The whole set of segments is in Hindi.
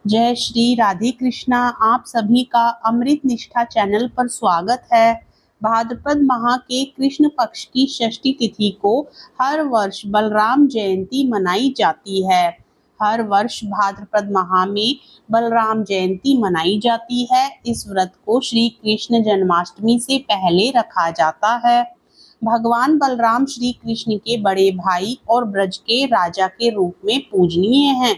जय श्री राधे कृष्णा। आप सभी का अमृत निष्ठा चैनल पर स्वागत है। भाद्रपद माह के कृष्ण पक्ष की षष्ठी तिथि को हर वर्ष बलराम जयंती मनाई जाती है। हर वर्ष भाद्रपद माह में बलराम जयंती मनाई जाती है। इस व्रत को श्री कृष्ण जन्माष्टमी से पहले रखा जाता है। भगवान बलराम श्री कृष्ण के बड़े भाई और ब्रज के राजा के रूप में पूजनीय हैं।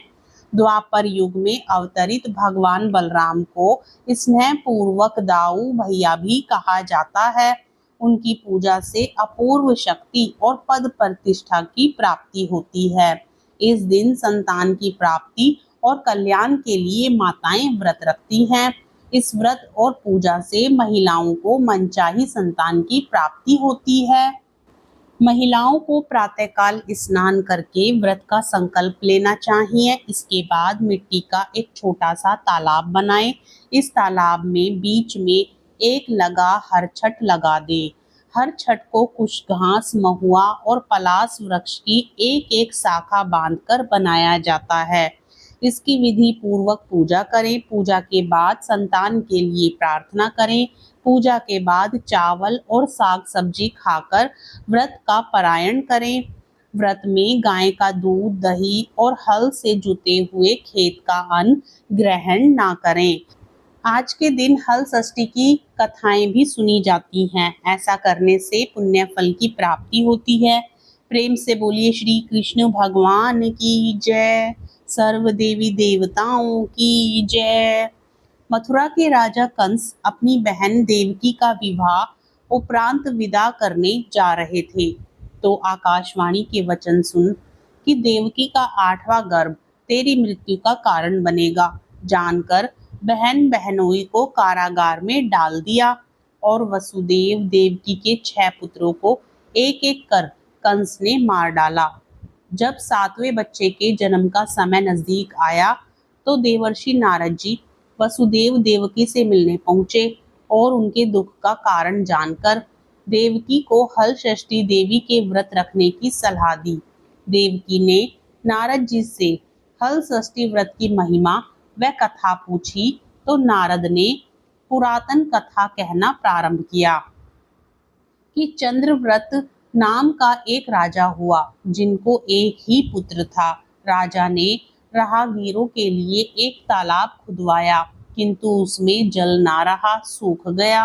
द्वापर युग में अवतरित भगवान बलराम को स्नेह पूर्वक दाऊ भैया भी कहा जाता है। उनकी पूजा से अपूर्व शक्ति और पद प्रतिष्ठा की प्राप्ति होती है। इस दिन संतान की प्राप्ति और कल्याण के लिए माताएं व्रत रखती हैं। इस व्रत और पूजा से महिलाओं को मनचाही संतान की प्राप्ति होती है। महिलाओं को प्रातःकाल स्नान करके व्रत का संकल्प लेना चाहिए। इसके बाद मिट्टी का एक छोटा सा तालाब बनाएं। इस तालाब में बीच में एक लगा हर छठ लगा दे। हर छठ को कुछ घास, महुआ और पलास वृक्ष की एक एक शाखा बांधकर बनाया जाता है। इसकी विधि पूर्वक पूजा करें। पूजा के बाद संतान के लिए प्रार्थना करें। पूजा के बाद चावल और साग सब्जी खाकर व्रत का पारायण करें। व्रत में गाय का दूध, दही और हल से जुते हुए खेत का अन्न ग्रहण ना करें। आज के दिन हल षष्ठी की कथाएं भी सुनी जाती हैं। ऐसा करने से पुण्य फल की प्राप्ति होती है। प्रेम से बोलिए श्री कृष्ण भगवान की जय। सर्व देवी देवताओं की जय। मथुरा के राजा कंस अपनी बहन देवकी का विवाह उपरांत विदा करने जा रहे थे तो आकाशवाणी के वचन सुन कि देवकी का 8वां गर्भ तेरी मृत्यु का कारण बनेगा जानकर बहन बहनोई को कारागार में डाल दिया और वसुदेव देवकी के 6 पुत्रों को एक एक कर कंस ने मार डाला। जब 7वें बच्चे के जन्म का समय नजदीक आया तो देवर्षि नारद जी वसुदेव देवकी से मिलने पहुंचे और उनके दुख का कारण जानकर देवकी को हल षष्ठी देवी के व्रत रखने की सलाह दी। देवकी ने नारद जी से हल षष्ठी व्रत की महिमा व कथा पूछी तो नारद ने पुरातन कथा कहना प्रारंभ किया कि चंद्रव्रत नाम का एक राजा हुआ जिनको एक ही पुत्र था। राजा ने राहगीरों के लिए एक तालाब खुदवाया किंतु उसमें जल ना रहा, सूख गया।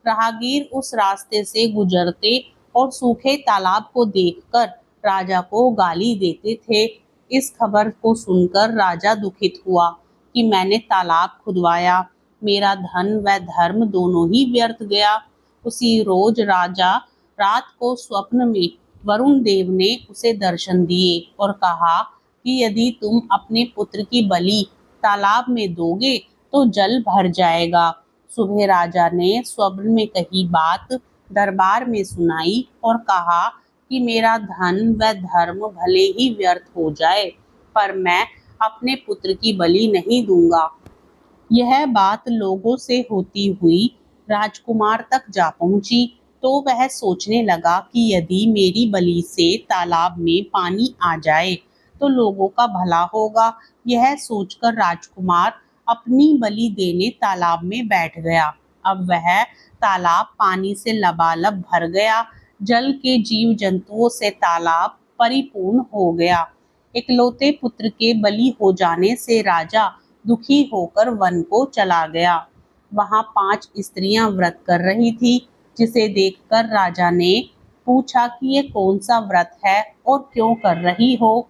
राहगीर उस रास्ते से गुजरते और सूखे तालाब को देखकर राजा को गाली देते थे। इस खबर को सुनकर राजा दुखित हुआ कि मैंने तालाब खुदवाया, मेरा धन व धर्म दोनों ही व्यर्थ गया। उसी रोज राजा रात को स्वप्न में वरुण देव ने उसे दर्शन दिए और कहा कि यदि तुम अपने पुत्र की बलि तालाब में दोगे तो जल भर जाएगा। सुबह राजा ने स्वप्न में कही बात दरबार में सुनाई और कहा कि मेरा धन व धर्म भले ही व्यर्थ हो जाए पर मैं अपने पुत्र की बलि नहीं दूंगा। यह बात लोगों से होती हुई राजकुमार तक जा पहुंची तो वह सोचने लगा कि यदि मेरी बलि से तालाब में पानी आ जाए तो लोगों का भला होगा। यह सोचकर राजकुमार अपनी बलि देने तालाब में बैठ गया। अब वह तालाब पानी से लबालब भर गया। जल के जीव जंतुओं से तालाब परिपूर्ण हो गया। इकलौते पुत्र के बलि हो जाने से राजा दुखी होकर वन को चला गया। वहां 5 स्त्रियां व्रत कर रही थी जिसे देखकर राजा ने पूछा कि ये कौन सा व्रत है और क्यों कर रही हो।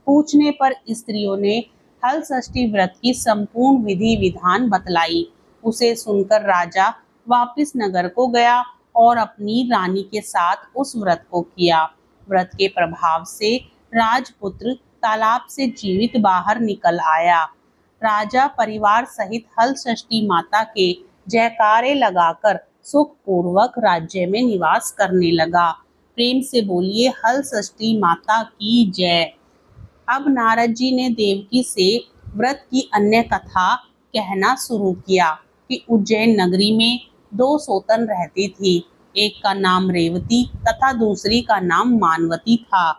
पूछने पर स्त्रियों ने हल षष्ठी व्रत की संपूर्ण विधि विधान बतलाई। उसे सुनकर राजा वापस नगर को गया और अपनी रानी के साथ उस व्रत को किया। व्रत के प्रभाव से राजपुत्र तालाब से जीवित बाहर निकल आया। राजा परिवार सहित हल षष्ठी माता के जयकारे लगाकर सुख पूर्वक राज्य में निवास करने लगा। प्रेम से बोलिए हल षष्ठी माता की जय। अब नारद जी ने देवकी से व्रत की अन्य कथा कहना शुरू किया कि उज्जैन नगरी में 2 सौतन रहती थी। एक का नाम रेवती तथा दूसरी का नाम मानवती था।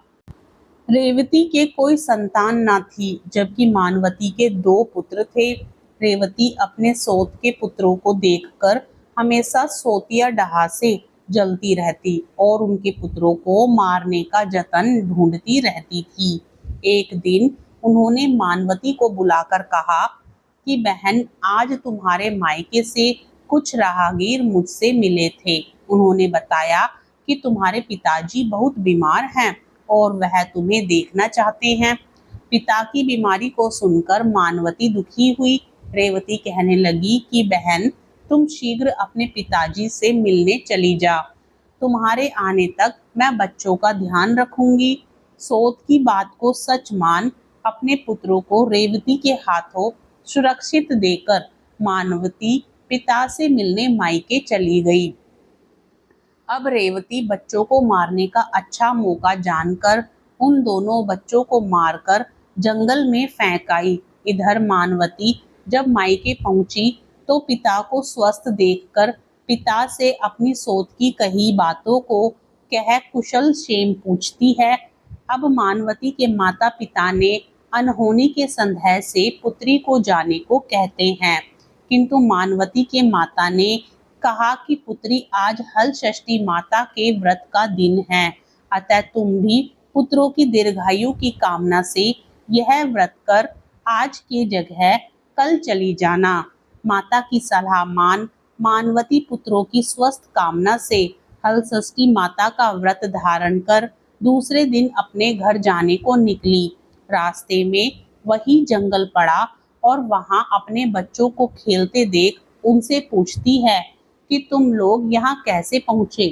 रेवती के कोई संतान न थी, जबकि मानवती के 2 पुत्र थे। रेवती अपने सोत के पुत्रों को देखकर हमेशा सोतिया डहा से जलती रहती और उनके पुत्रों को मारने का जतन ढूंढती रहती थी। एक दिन उन्होंने मानवती को बुलाकर कहा कि बहन, आज तुम्हारे मायके से कुछ राहगीर मुझसे मिले थे। उन्होंने बताया कि तुम्हारे पिताजी बहुत बीमार हैं और वह तुम्हें देखना चाहते हैं। पिता की बीमारी को सुनकर मानवती दुखी हुई। रेवती कहने लगी कि बहन, तुम शीघ्र अपने पिताजी से मिलने चली जा। तुम्हारे आने तक मैं बच्चों का ध्यान रखूंगी। सोत की बात को सच मान अपने पुत्रों को रेवती के हाथों सुरक्षित देकर मानवती पिता से मिलने मायके चली गई। अब रेवती बच्चों को मारने का अच्छा मौका जानकर उन दोनों बच्चों को मारकर जंगल में फेंक आई। इधर मानवती जब मायके पहुंची तो पिता को स्वस्थ देखकर पिता से अपनी सोच की कही बातों को कह कुशल क्षेम पूछती है। अब मानवती के माता पिता ने अनहोनी के संदेह से पुत्री को जाने को कहते हैं, किंतु मानवती के माता ने कहा कि पुत्री, आज हल षष्ठी माता के व्रत का दिन है, अतः तुम भी पुत्रों की दीर्घायु की कामना से यह व्रत कर आज की जगह कल चली जाना। माता की सलाह मान मानवती पुत्रों की स्वस्थ कामना से हल षष्ठी माता का व्रत धारण कर दूसरे दिन अपने घर जाने को निकली। रास्ते में वही जंगल पड़ा और वहां अपने बच्चों को खेलते देख उनसे पूछती है कि तुम लोग यहाँ कैसे पहुँचे।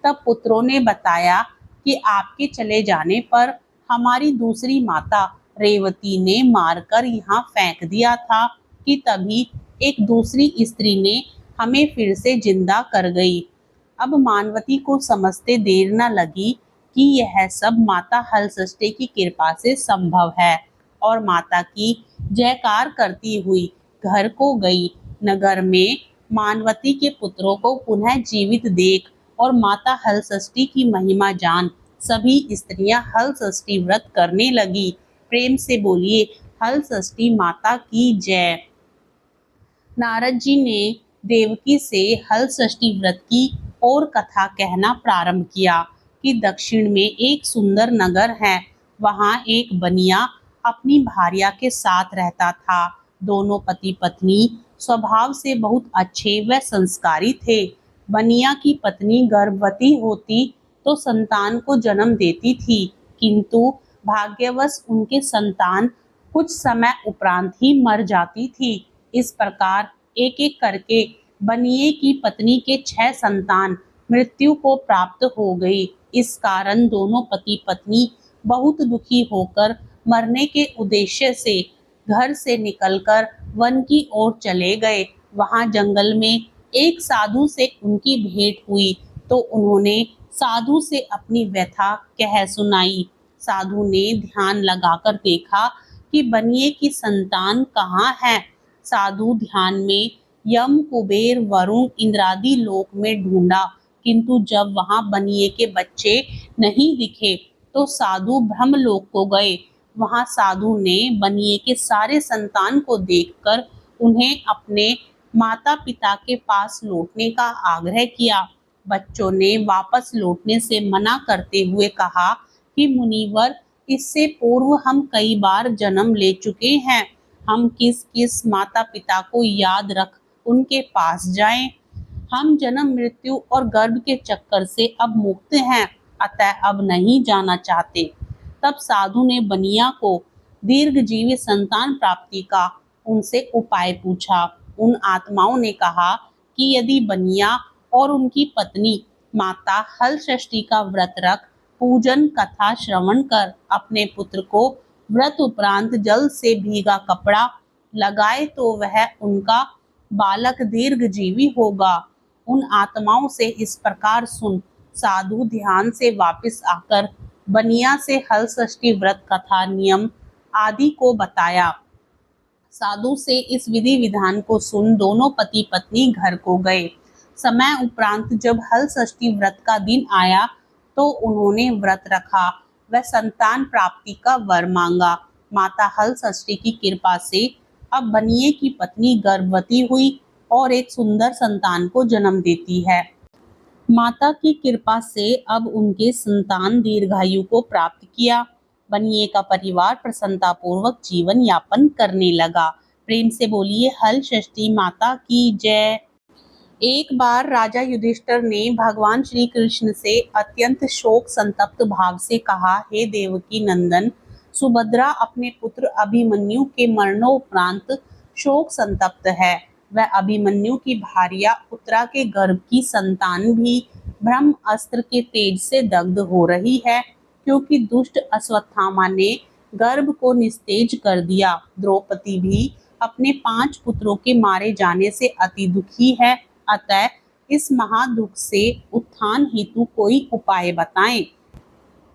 तब पुत्रों ने बताया कि आपके चले जाने पर हमारी दूसरी माता रेवती ने मारकर यहाँ फेंक दिया था कि तभी एक दूसरी स्त्री ने हमें फिर से जिंदा कर गई। अब मानवती को समझते देर न लगी कि यह सब माता हलषष्ठी की कृपा से संभव है और माता की जयकार करती हुई घर को गई। नगर में मानवती के पुत्रों को पुनः जीवित देख और माता हलषष्ठी की महिमा जान सभी स्त्रियां हलषष्ठी व्रत करने लगी। प्रेम से बोलिए हलषष्ठी माता की जय। नारद जी ने देवकी से हलषष्ठी व्रत की और कथा कहना प्रारंभ किया कि दक्षिण में एक सुंदर नगर है। वहाँ एक बनिया अपनी भार्या के साथ रहता था। दोनों पति पत्नी स्वभाव से बहुत अच्छे व संस्कारी थे। बनिया की पत्नी गर्भवती होती तो संतान को जन्म देती थी, किंतु भाग्यवश उनके संतान कुछ समय उपरांत ही मर जाती थी। इस प्रकार एक एक करके बनिए की पत्नी के 6 संतान मृत्यु को प्राप्त हो गई। इस कारण दोनों पति पत्नी बहुत दुखी होकर मरने के उद्देश्य से घर से निकलकर वन की ओर चले गए। वहां जंगल में एक साधु से उनकी भेंट हुई तो उन्होंने साधु से अपनी व्यथा कह सुनाई। साधु ने ध्यान लगाकर देखा कि बनिए की संतान कहाँ है। साधु ध्यान में यम, कुबेर, वरुण, इंद्रादि लोक में ढूंढा, किंतु जब वहां बनिए के बच्चे नहीं दिखे तो साधु ब्रह्मलोक को गए। वहां साधु ने बनिए के सारे संतान को देखकर उन्हें अपने माता पिता के पास लौटने का आग्रह किया। बच्चों ने वापस लौटने से मना करते हुए कहा कि मुनिवर, इससे पूर्व हम कई बार जन्म ले चुके हैं। हम किस किस माता पिता को याद रख उनके पास जाएं। हम जन्म, मृत्यु और गर्भ के चक्कर से अब मुक्त हैं, अतः अब नहीं जाना चाहते। तब साधु ने बनिया को दीर्घजीवी संतान प्राप्ति का उनसे उपाय पूछा। उन आत्माओं ने कहा कि यदि बनिया और उनकी पत्नी माता हलषष्ठी का व्रत रख पूजन कथा श्रवण कर अपने पुत्र को व्रत उपरांत जल से भीगा कपड़ा लगाए तो वह उनका बालक दीर्घजीवी होगा। उन आत्माओं से इस प्रकार सुन साधु ध्यान से वापस आकर बनिया से हलषष्ठी व्रत कथा नियम आदि को बताया। साधु से इस विधि विधान को सुन दोनों पति पत्नी घर को गए। समय उपरांत जब हलषष्ठी व्रत का दिन आया तो उन्होंने व्रत रखा व संतान प्राप्ति का वर मांगा। माता हलषष्ठी की कृपा से अब बनिए की पत्नी गर्भवती हुई और एक सुंदर संतान को जन्म देती है। माता की कृपा से अब उनके संतान दीर्घायु को प्राप्त किया। बनिए का परिवार प्रसन्नतापूर्वक जीवन यापन करने लगा। प्रेम से बोलिए हलषष्ठी माता की जय। एक बार राजा युधिष्ठिर ने भगवान श्री कृष्ण से अत्यंत शोक संतप्त भाव से कहा, हे देवकी नंदन, सुभद्रा अपने पुत्र अभिमन्यु के मरणोपरांत शोक संतप्त है। वह अभिमन्यु की भार्या उत्तरा के गर्भ की संतान भी ब्रह्म अस्त्र के तेज से दग्ध हो रही है, क्योंकि दुष्ट अश्वत्थामा ने गर्भ को निस्तेज कर दिया। द्रौपदी भी अपने 5 पुत्रों के मारे जाने से अति दुखी है। अतः इस महादुख से उत्थान हेतु कोई उपाय बताएं।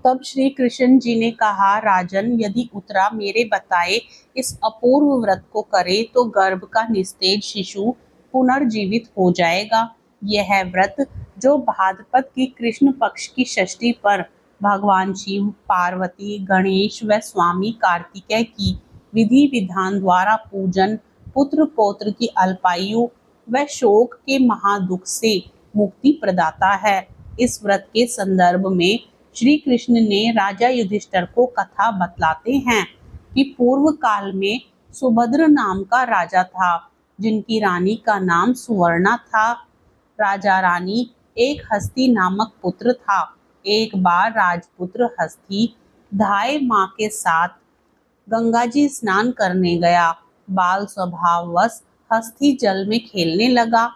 तब श्री कृष्ण जी ने कहा, राजन, यदि उत्तरा मेरे बताए इस अपूर्व व्रत को करे तो गर्भ का निस्तेज शिशु पुनर्जीवित हो जाएगा। यह व्रत जो भाद्रपद की कृष्ण पक्ष की षष्ठी पर भगवान शिव, पार्वती, गणेश व स्वामी कार्तिकेय की विधि विधान द्वारा पूजन, पुत्र पौत्र की अल्पायु व शोक के महादुख से मुक्ति प्रदाता है। इस व्रत के संदर्भ में श्री कृष्ण ने राजा युधिष्ठिर को कथा बतलाते हैं कि पूर्व काल में सुभद्र नाम का राजा था, जिनकी रानी का नाम सुवर्णा था। राजा रानी एक हस्ती नामक पुत्र था। एक बार राजपुत्र हस्ती धाय माँ के साथ गंगा जी स्नान करने गया। बाल स्वभाववश हस्ती जल में खेलने लगा।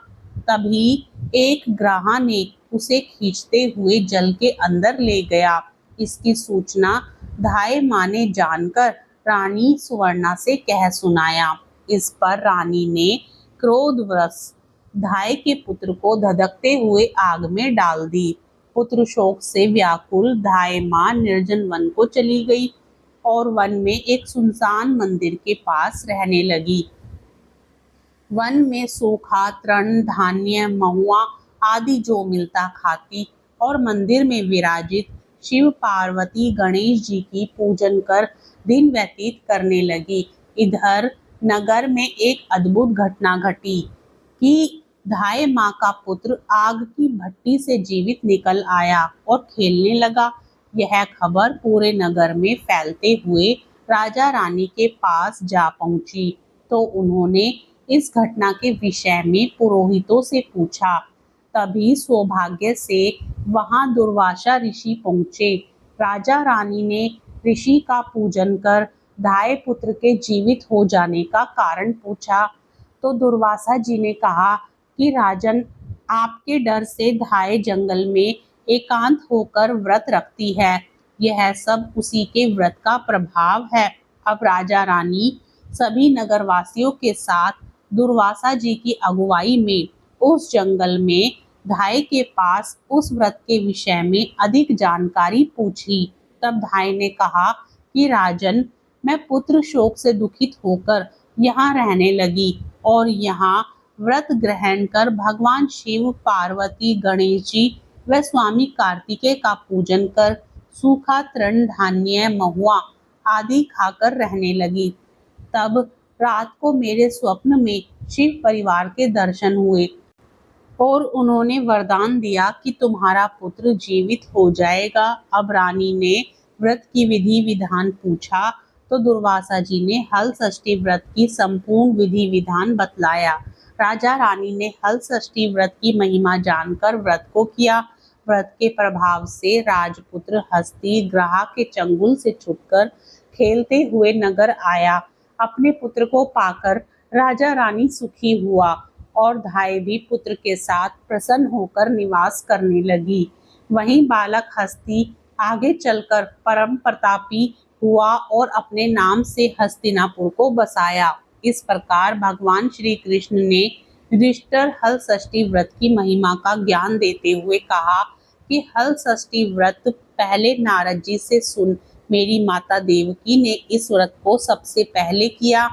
तभी एक ग्राह ने उसे खींचते हुए जल के अंदर ले गया। इसकी सूचना धाय माँ ने जानकर रानी सुवर्णा से कह सुनाया। इस पर रानी ने क्रोधवश धाय के पुत्र को धधकते हुए आग में डाल दी। पुत्र शोक से व्याकुल धाय माँ निर्जन वन को चली गई और वन में एक सुनसान मंदिर के पास रहने लगी। वन में सूखा तृण, धान्य, महुआ आदि जो मिलता खाती और मंदिर में विराजित शिव, पार्वती, गणेश जी की पूजन कर दिन व्यतीत करने लगी। इधर नगर में एक अद्भुत घटना घटी कि धाय माँ का पुत्र आग की भट्टी से जीवित निकल आया और खेलने लगा। यह खबर पूरे नगर में फैलते हुए राजा रानी के पास जा पहुंची, तो उन्होंने इस घटना के विषय में पुरोहितों से पूछा। तभी सौभाग्य से वहां दुर्वासा ऋषि पहुंचे। राजा रानी ने ऋषि का पूजन कर धाय पुत्र के जीवित हो जाने का कारण पूछा, तो दुर्वासा जी ने कहा कि राजन, आपके डर से धाय जंगल में एकांत होकर व्रत रखती है। यह सब उसी के व्रत का प्रभाव है। अब राजा रानी सभी नगरवासियों के साथ दुर्वासा जी की अगुवाई में उस जंगल में धाय के पास उस व्रत के विषय में अधिक जानकारी पूछी। तब धाय ने कहा कि राजन, मैं पुत्र शोक से दुखित होकर यहाँ रहने लगी और यहाँ व्रत ग्रहण कर भगवान शिव, पार्वती, गणेश जी व स्वामी कार्तिकेय का पूजन कर सूखा तृण, धान्य, महुआ आदि खाकर रहने लगी। तब रात को मेरे स्वप्न में शिव परिवार के दर्शन हुए और उन्होंने वरदान दिया कि तुम्हारा पुत्र जीवित हो जाएगा। अब रानी ने व्रत की विधि विधान पूछा, तो दुर्वासा जी ने हलषष्ठी व्रत की संपूर्ण विधि विधान बतलाया। राजा रानी ने हलषष्ठी व्रत की महिमा जानकर व्रत को किया। व्रत के प्रभाव से राजपुत्र हस्ती ग्राह के चंगुल से छूटकर खेलते हुए नगर आया। अपने पुत्र को पाकर राजा रानी सुखी हुआ और धाय भी पुत्र के साथ प्रसन्न होकर निवास करने लगी। वहीं बालक हस्ती आगे चलकर परम प्रतापी हुआ और अपने नाम से हस्तिनापुर को बसाया। इस प्रकार भगवान श्री कृष्ण ने युधिष्ठिर हलषष्ठी व्रत की महिमा का ज्ञान देते हुए कहा कि हलषष्ठी व्रत पहले नारद जी से सुन। मेरी माता देवकी ने इस व्रत को सबसे पहले किया,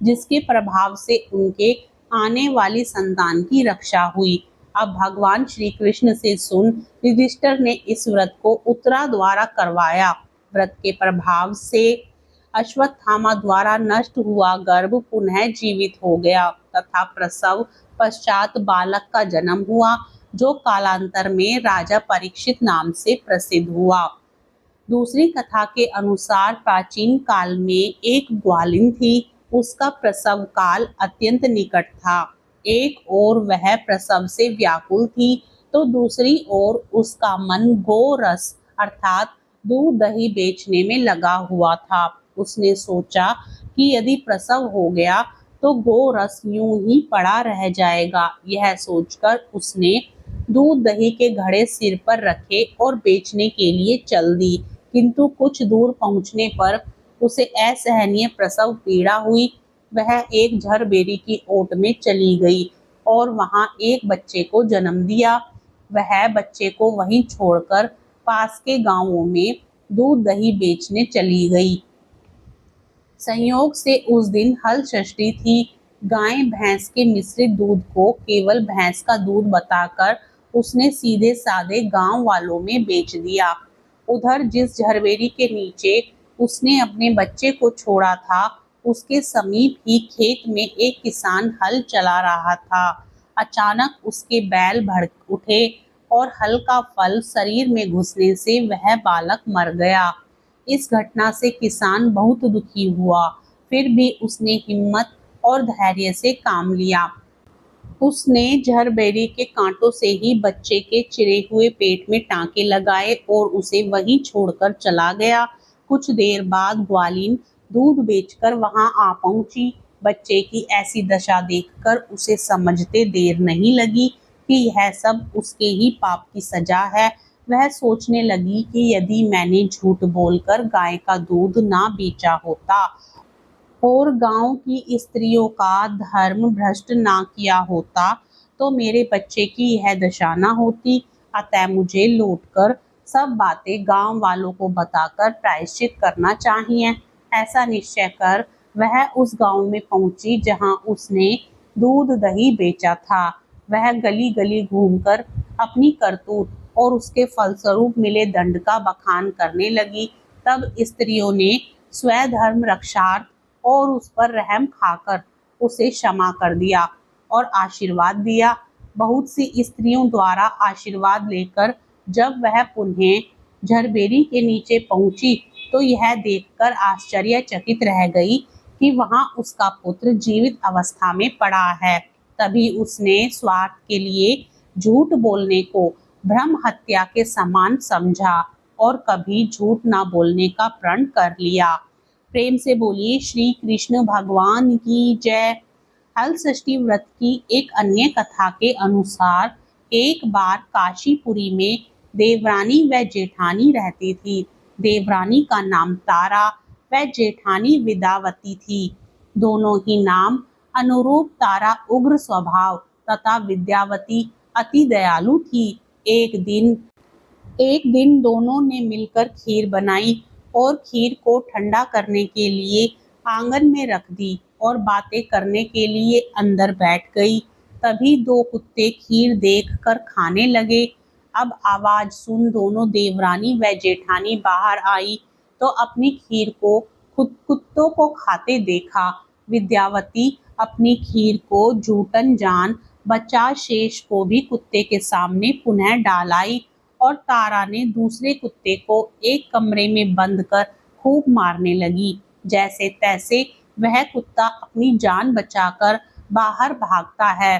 जिसके प्रभाव से उनके आने वाली संतान की रक्षा हुई। अब भगवान श्री कृष्ण से सुन, युधिष्ठिर ने इस व्रत को उत्तरा द्वारा करवाया। व्रत के प्रभाव से अश्वत्थामा द्वारा नष्ट हुआ गर्भ पुनः जीवित हो गया तथा प्रसव पश्चात बालक का जन्म हुआ, जो कालांतर में राजा परीक्षित नाम से प्रसिद्ध हुआ। दूसरी कथा के अनुसार प्राचीन काल में एक ग्वालिन थी। उसका प्रसव काल अत्यंत निकट था। एक ओर वह प्रसव से व्याकुल थी तो दूसरी ओर उसका मन गो रस अर्थात दूध दही बेचने में लगा हुआ था। उसने सोचा कि यदि प्रसव हो गया तो गो रस यूं ही पड़ा रह जाएगा। यह सोचकर उसने दूध दही के घड़े सिर पर रखे और बेचने के लिए चल दी, किंतु कुछ दूर पहुंचने पर उसे असहनीय प्रसव पीड़ा हुई। वह एक झरबेरी की ओट में चली गई और वहां एक बच्चे को जन्म दिया। वह बच्चे को वहीं छोड़कर पास के गांवों में दूध दही बेचने चली गई। संयोग से उस दिन हल षष्ठी थी। गाय भैंस के मिश्रित दूध को केवल भैंस का दूध बताकर उसने सीधे साधे गांव वालों में बेच दिया। उधर जिस झरबेरी के नीचे उसने अपने बच्चे को छोड़ा था, उसके समीप ही खेत में एक किसान हल चला रहा था। अचानक उसके बैल भड़क उठे और हल का फल शरीर में घुसने से वह बालक मर गया। इस घटना से किसान बहुत दुखी हुआ, फिर भी उसने हिम्मत और धैर्य से काम लिया। उसने झरबेरी के कांटों से ही बच्चे के चिरे हुए पेट में टांके लगाए और उसे वहीं छोड़कर चला गया। कुछ देर बाद ग्वालिन दूध बेचकर वहां आ पहुंची। बच्चे की ऐसी दशा देखकर उसे समझते देर नहीं लगी कि यह सब उसके ही पाप की सजा है। वह सोचने लगी कि यदि मैंने झूठ बोलकर गाय का दूध ना बेचा होता और गांव की स्त्रियों का धर्म भ्रष्ट ना किया होता तो मेरे बच्चे की यह दशा ना होती। अतः मुझे लौटकर सब बातें गांव वालों को बताकर प्रायश्चित करना चाहिए। ऐसा निश्चय कर वह उस गांव में पहुंची जहां उसने दूध दही बेचा था। वह गली गली घूमकर अपनी करतूत और उसके फलस्वरूप मिले दंड का बखान करने लगी। तब स्त्रियों ने स्वधर्म रक्षार्थ और उस पर रहम खाकर उसे क्षमा कर दिया और आशीर्वाद दिया। बहुत सी स्त्रियों द्वारा आशीर्वाद लेकर जब वह पुनः झरबेरी के नीचे पहुंची तो यह देखकर आश्चर्यचकित रह गई कि वहां उसका पुत्र जीवित अवस्था में पड़ा है। तभी उसने स्वार्थ के लिए झूठ बोलने को ब्रह्म हत्या के समान समझा और कभी झूठ ना बोलने का प्रण कर लिया। प्रेम से बोलिए श्री कृष्ण भगवान की जय। हल षष्ठी व्रत की एक अन्य कथा के अनुसार एक बार काशीपुरी में देवरानी व जेठानी रहती थी। देवरानी का नाम तारा व जेठानी विद्यावती थी। दोनों ही नाम अनुरूप। तारा उग्र स्वभाव तथा विद्यावती अति दयालु थी। एक दिन दोनों ने मिलकर खीर बनाई और खीर को ठंडा करने के लिए आंगन में रख दी और बातें करने के लिए अंदर बैठ गई। तभी दो कुत्ते खीर देखकर खाने लगे। अब आवाज सुन दोनों देवरानी व जेठानी बाहर आई तो अपनी खीर को खुद कुत्तों को खाते देखा। विद्यावती अपनी खीर को जूठन जान बचा शेष को भी कुत्ते के सामने पुनः डाल आई और तारा ने दूसरे कुत्ते को एक कमरे में बंद कर खूब मारने लगी। जैसे तैसे वह कुत्ता अपनी जान बचाकर बाहर भागता है।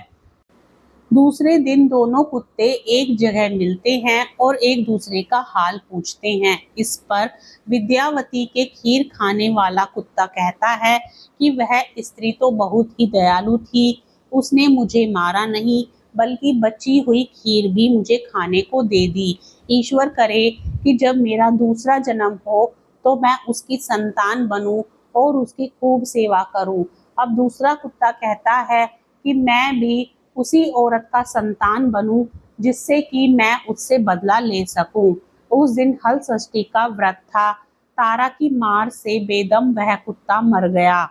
दूसरे दिन दोनों कुत्ते एक जगह मिलते हैं और एक दूसरे का हाल पूछते हैं। इस पर विद्यावती के खीर खाने वाला कुत्ता कहता है कि वह स्त्री तो बहुत ही दयालु थी, उसने मुझे मारा नहीं बल्कि बची हुई खीर भी मुझे खाने को दे दी। ईश्वर करे कि जब मेरा दूसरा जन्म हो तो मैं उसकी संतान बनूं और उसकी खूब सेवा करूं। अब दूसरा कुत्ता कहता है कि मैं भी उसी औरत का संतान बनूं जिससे कि मैं उससे बदला ले सकूं। उस दिन हल षष्ठी का व्रत था। तारा की मार से बेदम वह कुत्ता मर गया।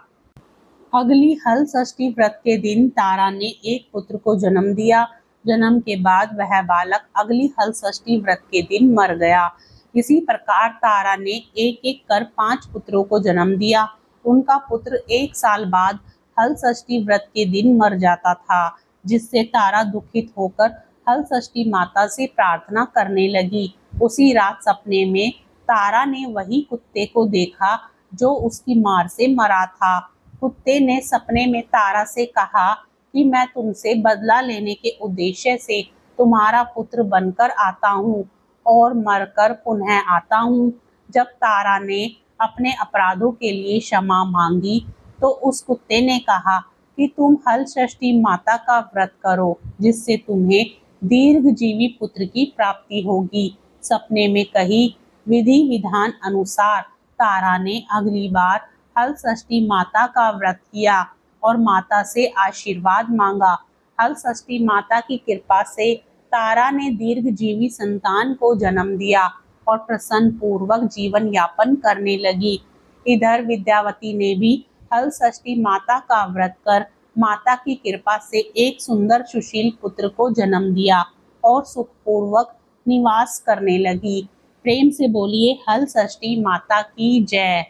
अगली हल षष्ठी व्रत के दिन तारा ने एक पुत्र को जन्म दिया। जन्म के बाद वह बालक अगली हल षष्ठी व्रत के दिन मर गया। इसी प्रकार तारा ने एक एक कर 5 पुत्रों को जन्म दिया। उनका पुत्र 1 साल बाद हल षष्ठी व्रत के दिन मर जाता था, जिससे तारा दुखित होकर हल षष्ठी माता से प्रार्थना करने लगी। उसी रात सपने में तारा ने वही कुत्ते को देखा जो उसकी मार से मरा था। कुत्ते ने सपने में तारा से कहा कि मैं तुमसे बदला लेने के उद्देश्य से तुम्हारा पुत्र बनकर आता हूँ और मरकर पुनः आता हूँ। जब तारा ने अपने अपराधों के लिए क्षमा मांगी तो उस कुत्ते ने कहा कि तुम हल षष्ठी माता का व्रत करो, जिससे तुम्हें दीर्घजीवी पुत्र की प्राप्ति होगी। सपने में कही विधि विधान अनुसार तारा ने अगली बार हल षष्ठी माता का व्रत किया और माता से आशीर्वाद मांगा। हल षष्ठी माता की कृपा से तारा ने दीर्घजीवी संतान को जन्म दिया और प्रसन्न पूर्वक जीवन यापन करने लगी। इधर विद्यावती ने भी हल षष्ठी माता का व्रत कर माता की कृपा से एक सुंदर सुशील पुत्र को जन्म दिया और सुखपूर्वक निवास करने लगी। प्रेम से बोलिए हल षष्ठी माता की जय।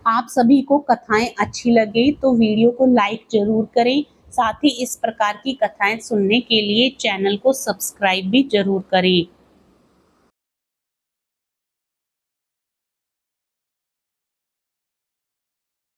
आप सभी को कथाएं अच्छी लगे तो वीडियो को लाइक जरूर करें। साथ ही इस प्रकार की कथाएं सुनने के लिए चैनल को सब्सक्राइब भी जरूर करें।